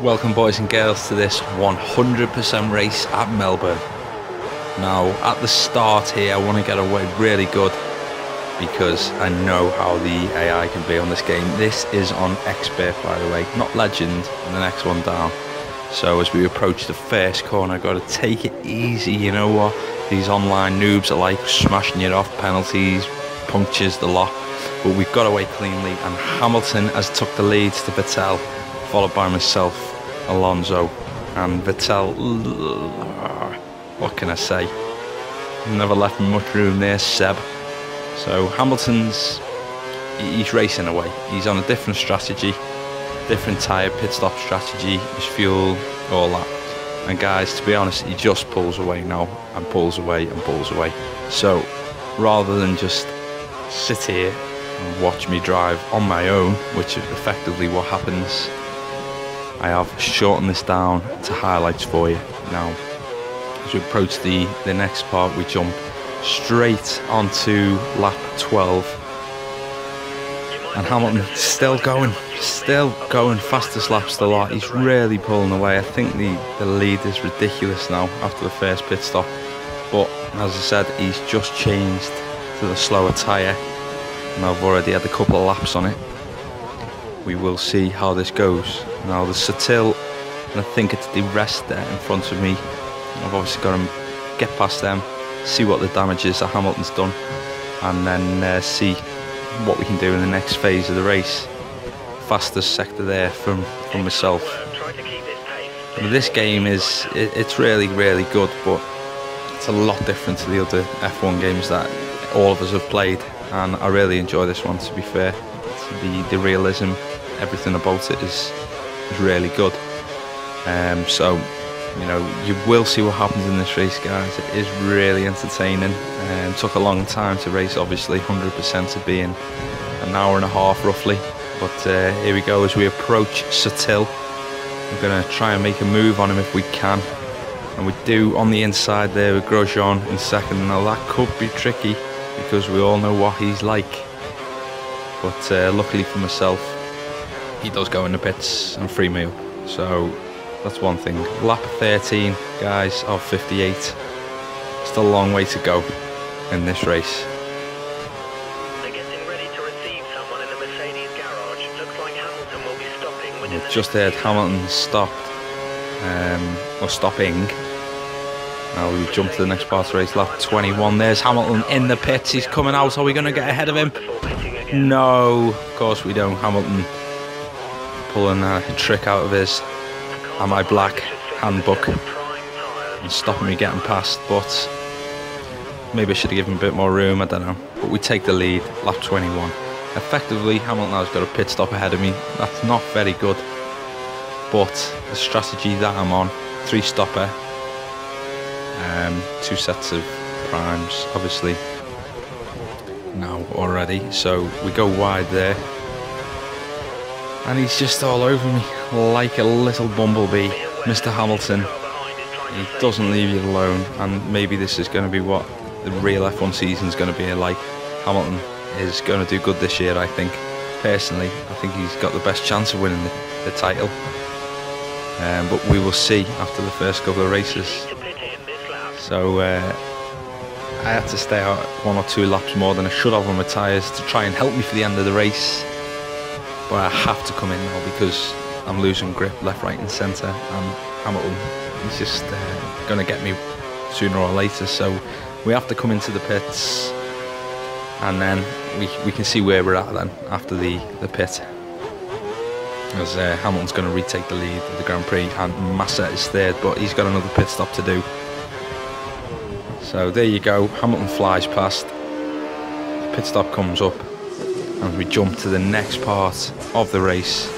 Welcome boys and girls to this 100% race at Melbourne. Now at the start here I want to get away really good because I know how the AI can be on this game. This is on expert, by the way, not legend, and the next one down. So as we approach the first corner I've got to take it easy. You know what these online noobs are like, smashing it off, penalties, punctures, the lot. But we've got away cleanly, and Hamilton has took the lead to Vettel, followed by myself, Alonso, and Vettel. What can I say? Never left me much room there, Seb. So Hamilton's, he's racing away. He's on a different strategy, different tyre, pit stop strategy, his fuel, all that. And guys, to be honest, he just pulls away now, and pulls away and pulls away. So rather than just sit here and watch me drive on my own, which is effectively what happens, I have shortened this down to highlights for you. Now as we approach the next part, we jump straight onto lap 12, and Hamilton still going fastest laps the lot. He's really pulling away. I think the lead is ridiculous now after the first pit stop, but as I said, he's just changed to the slower tyre and I've already had a couple of laps on it. We will see how this goes. Now the Satil, and I think it's the rest there in front of me. I've obviously got to get past them, see what the damage is that Hamilton's done, and then see what we can do in the next phase of the race. Fastest sector there from myself. This game it's really good, but it's a lot different to the other F1 games that all of us have played, and I really enjoy this one, to be fair. The realism, everything about it is really good. So you know, you will see what happens in this race, guys. It is really entertaining. Took a long time to race, obviously, 100% to be in an hour and a half roughly. But here we go as we approach Satil. We're going to try and make a move on him if we can, and we do on the inside there with Grosjean in second. Now that could be tricky because we all know what he's like, but luckily for myself, he does go in the pits and free me up, so that's one thing. Lap 13, guys, of 58. Still a long way to go in this race. They're getting ready to receive someone in the Mercedes garage. Looks like Hamilton will be stopping. We've just heard Hamilton stopped, or stopping. Now we jump to the next part of the race, lap 21. There's Hamilton in the pits. He's coming out. Are we going to get ahead of him? No, of course we don't. Hamilton pulling a trick out of his "Am I Black" handbook and stopping me getting past, but maybe I should have given him a bit more room, I don't know. But we take the lead, lap 21. Effectively, Hamilton has got a pit stop ahead of me. That's not very good, but the strategy that I'm on, 3-stopper, 2 sets of primes, obviously, now already. So we go wide there, and he's just all over me like a little bumblebee. Mr. Hamilton, he doesn't leave you alone, and maybe this is going to be what the real F1 season is going to be like. Hamilton is going to do good this year, I think. Personally, I think he's got the best chance of winning the title, but we will see after the first couple of races. So I had to stay out 1 or 2 laps more than I should have on my tyres to try and help me for the end of the race, but I have to come in now because I'm losing grip left, right and centre, and Hamilton is just going to get me sooner or later. So we have to come into the pits, and then we can see where we're at then after the pit, as Hamilton's going to retake the lead of the Grand Prix, and Massa is third, but he's got another pit stop to do. So there you go, Hamilton flies past, the pit stop comes up, and we jump to the next part of the race.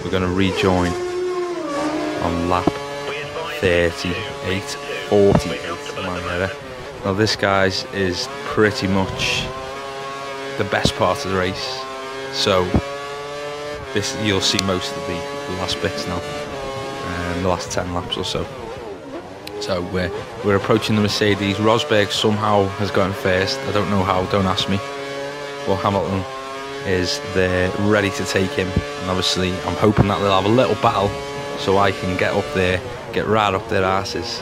We're going to rejoin on lap 38, 48, Now this, guys, is pretty much the best part of the race. So this, you'll see most of the last bits now, the last 10 laps or so. So we're approaching the Mercedes. Rosberg somehow has gotten first. I don't know how, don't ask me. Well, Hamilton is there ready to take him, and obviously I'm hoping that they'll have a little battle so I can get up there, get right up their asses,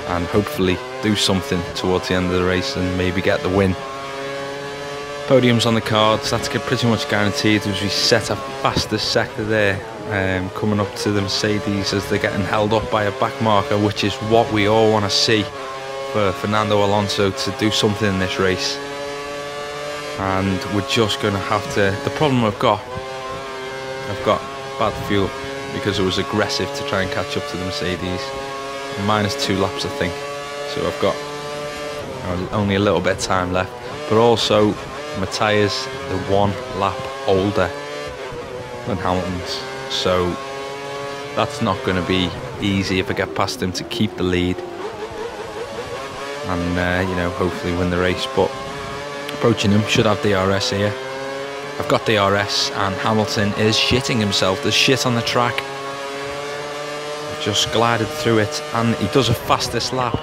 and hopefully do something towards the end of the race and maybe get the win. Podiums on the cards, that's pretty much guaranteed as we set a fastest sector there, coming up to the Mercedes as they're getting held up by a back marker, which is what we all want to see for Fernando Alonso to do something in this race. And we're just going to have to, the problem I've got bad fuel because it was aggressive to try and catch up to the Mercedes. -2 laps I think, so I've got only a little bit of time left, but also my tyres are 1 lap older than Hamilton's, so that's not going to be easy if I get past him to keep the lead and you know, hopefully win the race. But approaching him, should have DRS here. I've got DRS and Hamilton is shitting himself. There's shit on the track. I've just glided through it and he does a fastest lap.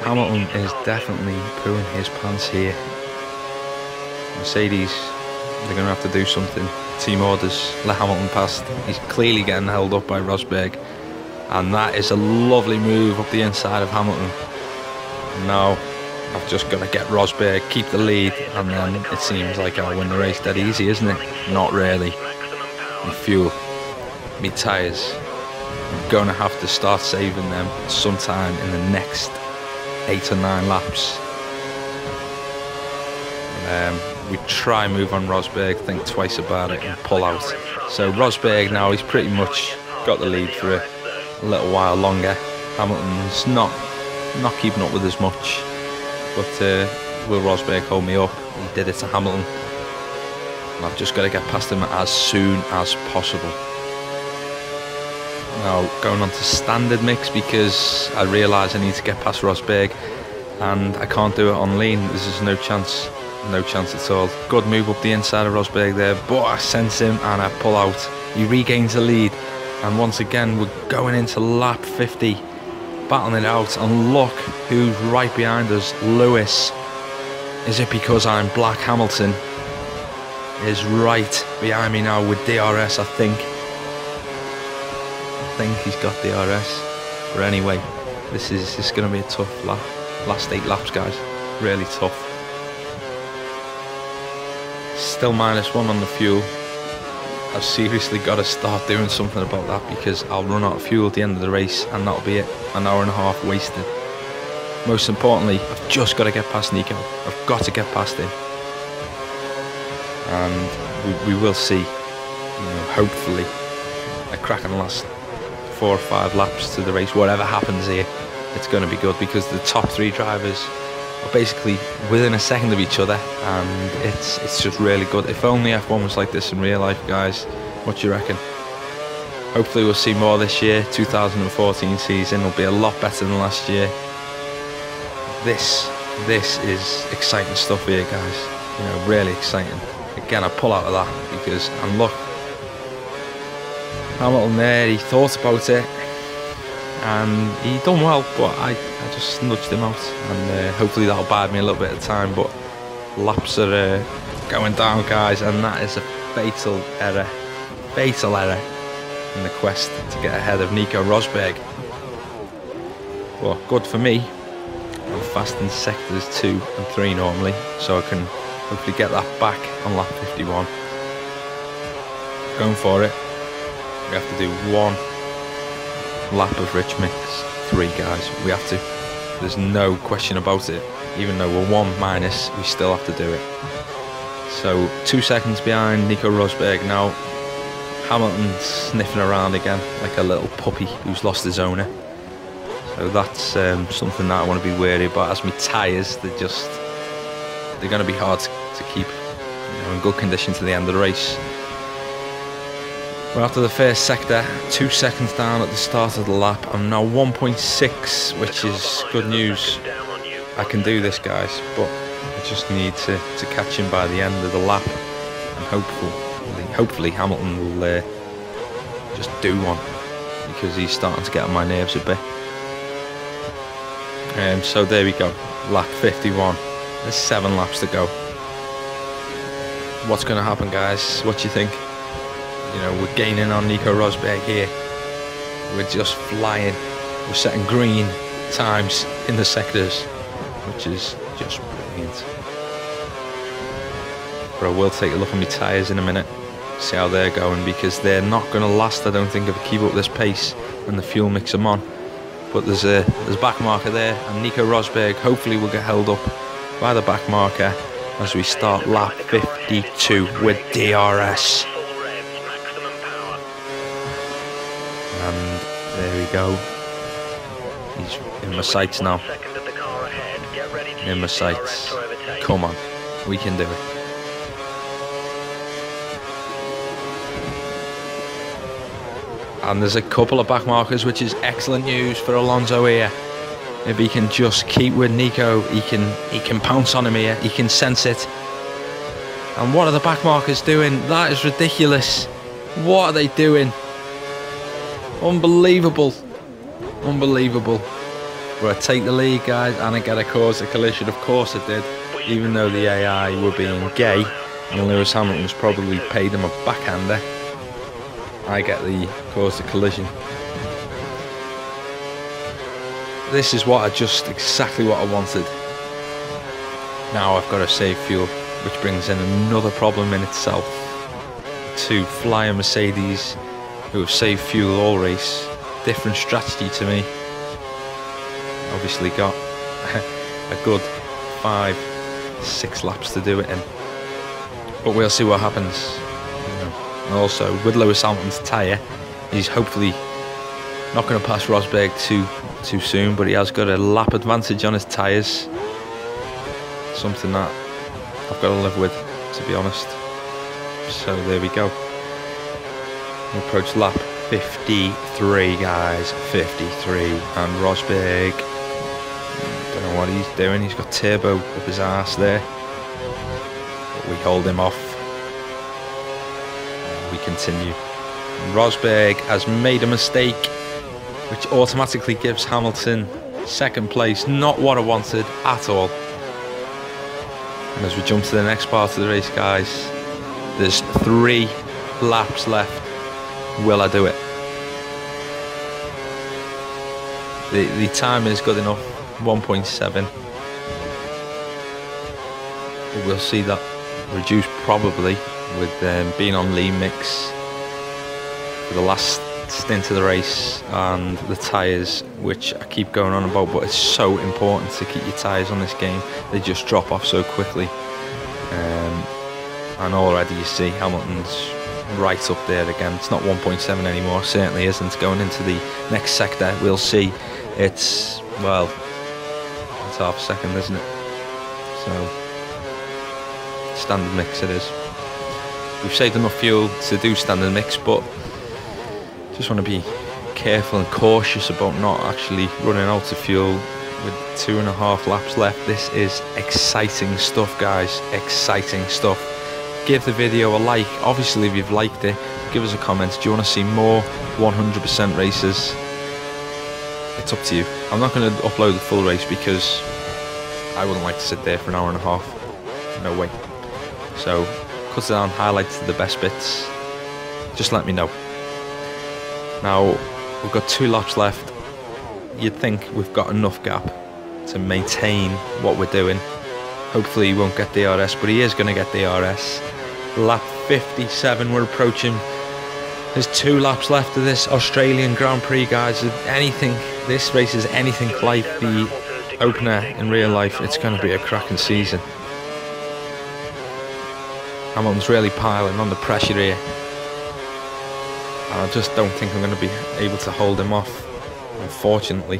Hamilton is definitely pooing his pants here. Mercedes, they're going to have to do something. Team orders, let Hamilton past. He's clearly getting held up by Rosberg. And that is a lovely move up the inside of Hamilton. Now, I've just got to get Rosberg, keep the lead, and then it seems like I'll win the race dead easy, isn't it? Not really. My fuel, my tyres, I'm going to have to start saving them sometime in the next 8 or 9 laps. We try and move on Rosberg, think twice about it and pull out. So Rosberg now, he's pretty much got the lead for a little while longer. Hamilton's not keeping up with as much, but will Rosberg hold me up? He did it to Hamilton, and I've just got to get past him as soon as possible. Now going on to standard mix because I realise I need to get past Rosberg and I can't do it on lean. There's no chance at all. Good move up the inside of Rosberg there, but I sense him and I pull out. He regains the lead, and once again we're going into lap 50, battling it out, and look who's right behind us, Lewis. Is it because I'm black? Hamilton is right behind me now with DRS, I think he's got DRS. But anyway, this is going to be a tough lap. Last 8 laps, guys, really tough. Still -1 on the fuel. I've seriously got to start doing something about that because I'll run out of fuel at the end of the race and that'll be it. An hour and a half wasted. Most importantly, I've just got to get past Nico. I've got to get past him. And we will see, you know, hopefully a cracking last 4 or 5 laps to the race. Whatever happens here, it's going to be good because the top 3 drivers are basically within a second of each other, and it's just really good. If only F1 was like this in real life, guys. What do you reckon? Hopefully we'll see more this year. 2014 season will be a lot better than last year. This is exciting stuff here, guys. You know, really exciting. Again, I pull out of that because, and look, Hamilton there, he thought about it and he done well, but I just nudged him out, and hopefully that'll buy me a little bit of time. But laps are going down, guys, and that is a fatal error in the quest to get ahead of Nico Rosberg. Well, good for me. I'm fast in sectors 2 and 3 normally, so I can hopefully get that back on lap 51. Going for it. We have to do 1 lap of rich mix 3, guys. We have to. There's no question about it. Even though we're 1 minus, we still have to do it. So 2 seconds behind Nico Rosberg now. Hamilton's sniffing around again like a little puppy who's lost his owner. So that's something that I want to be wary about. As my tyres, they're going to be hard to keep, you know, in good condition to the end of the race. We're after the first sector, 2 seconds down at the start of the lap. I'm now 1.6, which is good news. I can do this, guys, but I just need to catch him by the end of the lap, and hopefully Hamilton will just do one, because he's starting to get on my nerves a bit. So there we go, lap 51. There's 7 laps to go. What's going to happen, guys? What do you think? You know, we're gaining on Nico Rosberg here. We're just flying. We're setting green times in the sectors, which is just brilliant. But I will take a look at my tyres in a minute, see how they're going, because they're not going to last, I don't think, if I keep up this pace and the fuel mix I'm on. But there's a back marker there, and Nico Rosberg hopefully will get held up by the back marker as we start lap 52 with DRS. And there we go. He's in my sights now. In my sights. Come on, we can do it. And there's a couple of back markers, which is excellent news for Alonso here. If he can just keep with Nico, he can pounce on him here. He can sense it. And what are the back markers doing? That is ridiculous. What are they doing? Unbelievable. Unbelievable. But I take the lead, guys, and I get a cause a collision. Of course I did. Even though the AI were being gay, and Lewis Hamilton's probably paid him a backhander, I get the cause the collision. This is exactly what I wanted. Now I've got to save fuel, which brings in another problem in itself. To fly a Mercedes who have saved fuel all race, different strategy to me. Obviously got a good 5-6 laps to do it in, but we'll see what happens. And also with Lewis Hamilton's tyre, he's hopefully not going to pass Rosberg too soon, but he has got a lap advantage on his tyres. Something that I've got to live with, to be honest. So there we go. We approach lap 53, guys. 53, and Rosberg, don't know what he's doing. He's got turbo up his arse there, but we hold him off. We continue. Rosberg has made a mistake, which automatically gives Hamilton second place. Not what I wanted at all. And as we jump to the next part of the race, guys, there's 3 laps left. Will I do it? The time is good enough, 1.7. But we'll see that reduced probably with being on lean mix for the last stint of the race, and the tyres, which I keep going on about, but it's so important to keep your tyres on this game. They just drop off so quickly, and already you see Hamilton's right up there again. It's not 1.7 anymore, certainly isn't. Going into the next sector, we'll see. It's, well, it's half a second, isn't it? So standard mix it is. We've saved enough fuel to do standard mix, but just want to be careful and cautious about not actually running out of fuel with 2.5 laps left. This is exciting stuff, guys. Exciting stuff. Give the video a like. Obviously, if you've liked it, give us a comment. Do you want to see more 100% races? It's up to you. I'm not going to upload the full race because I wouldn't like to sit there for an hour and a half. No way. So cut it down, highlights the best bits. Just let me know. Now we've got 2 laps left. You'd think we've got enough gap to maintain what we're doing. Hopefully he won't get DRS, but he is going to get DRS. Lap 57 we're approaching. There's 2 laps left of this Australian Grand Prix, guys. This race is anything like the opener in real life. It's going to be a cracking season. Hamilton's really piling on the pressure here, and I just don't think I'm going to be able to hold him off, unfortunately,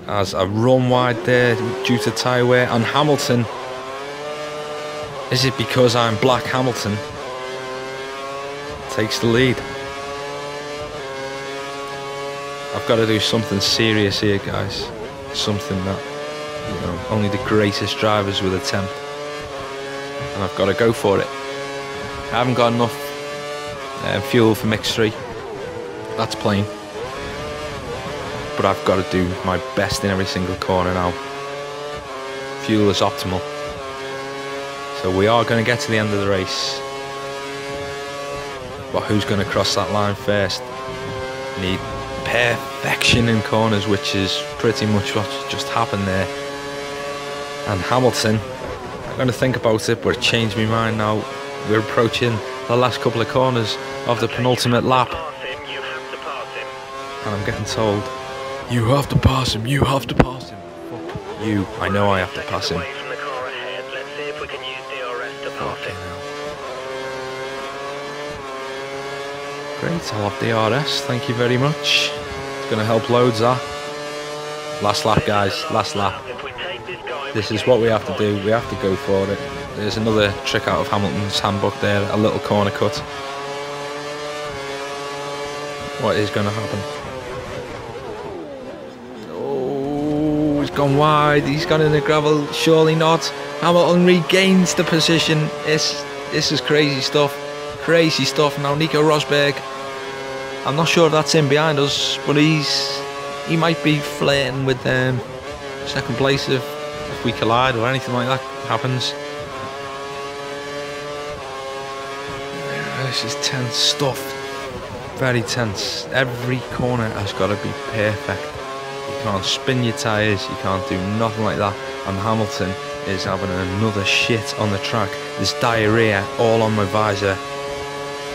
as I run wide there due to tyre wear. And Hamilton, is it because I'm Black Hamilton, takes the lead. I've got to do something serious here, guys. Something that, you know, only the greatest drivers would attempt, and I've got to go for it. I haven't got enough fuel for mix 3. That's plain. But I've got to do my best in every single corner now. Fuel is optimal. So we are going to get to the end of the race. But who's going to cross that line first? Need perfection in corners, which is pretty much what just happened there. And Hamilton, I'm going to think about it, but it changed my mind now. We're approaching the last couple of corners of the penultimate lap. And I'm getting told, you have to pass him, you have to pass him. Fuck you, I know I have to pass him. Great, I'll have DRS, thank you very much. It's going to help loads, that. Last lap, guys, last lap. This is what we have to do, we have to go for it. There's another trick out of Hamilton's handbook there, a little corner cut. What is going to happen? Oh, he's gone wide, he's gone in the gravel, surely not. Hamilton regains the position. This is crazy stuff. Crazy stuff. Now Nico Rosberg, I'm not sure if that's him behind us, but he might be flirting with second place if we collide or anything like that happens. This is tense stuff. Very tense. Every corner has got to be perfect. You can't spin your tyres, you can't do nothing like that. And Hamilton is having another shit on the track. There's diarrhea all on my visor.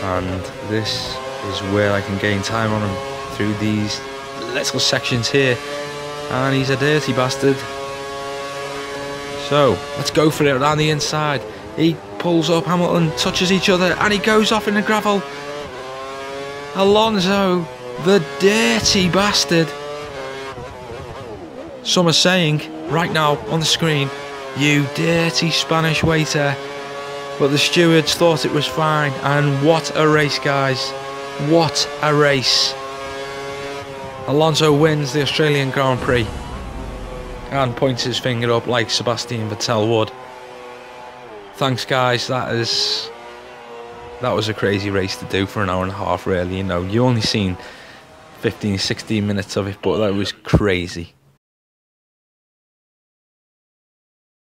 And this is where I can gain time on him through these little sections here. And he's a dirty bastard. So let's go for it around the inside. He pulls up, Hamilton touches each other, and he goes off in the gravel. Alonso, the dirty bastard. Some are saying right now on the screen, you dirty Spanish waiter. But the stewards thought it was fine, and what a race, guys. What a race. Alonso wins the Australian Grand Prix and points his finger up like Sebastian Vettel would. Thanks, guys. That was a crazy race to do for an hour and a half, really. You know, you only seen 15-16 minutes of it, but that was crazy.